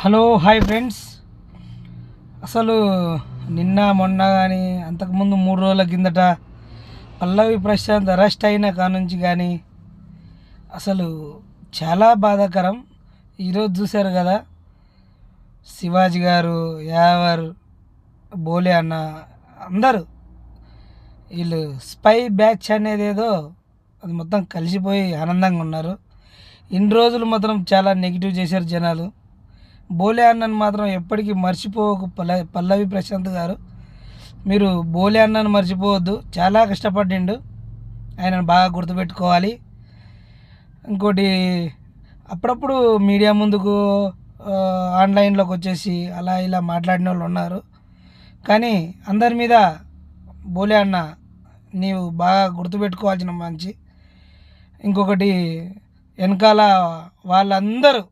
Hello hi friends. అసలు నిన్న మొన్న కానీ అంతకుముందు 3 రోజుల కిందట పల్లవి ప్రశాంత్ అరెస్ట్ అయిన కానుంచి కానీ అసలు చాలా బాధాకరం. ఈరోజు చూశారు కదా, శివాజీ గారు, యావర్, బోలే అన్న అందరూ వీళ్ళు స్పై బ్యాచ్ అనేది ఏదో అది మొత్తం కలిసిపోయి ఆనందంగా ఉన్నారు. ఇన్ని రోజులు మాత్రం చాలా నెగిటివ్ చేశారు జనాలు. బోలే అన్నను మాత్రం ఎప్పటికీ మర్చిపోకు. పల్లవి ప్రశాంత్ గారు, మీరు బోలే అన్నను మర్చిపోవద్దు. చాలా కష్టపడిండు, ఆయనను బాగా గుర్తుపెట్టుకోవాలి. ఇంకోటి, అప్పుడప్పుడు మీడియా ముందుకు ఆన్లైన్లోకి వచ్చేసి అలా ఇలా మాట్లాడిన వాళ్ళు ఉన్నారు. కానీ అందరి మీద బోలే అన్న నీవు బాగా గుర్తుపెట్టుకోవాల్సిన మంచి. ఇంకొకటి, వెనకాల వాళ్ళందరూ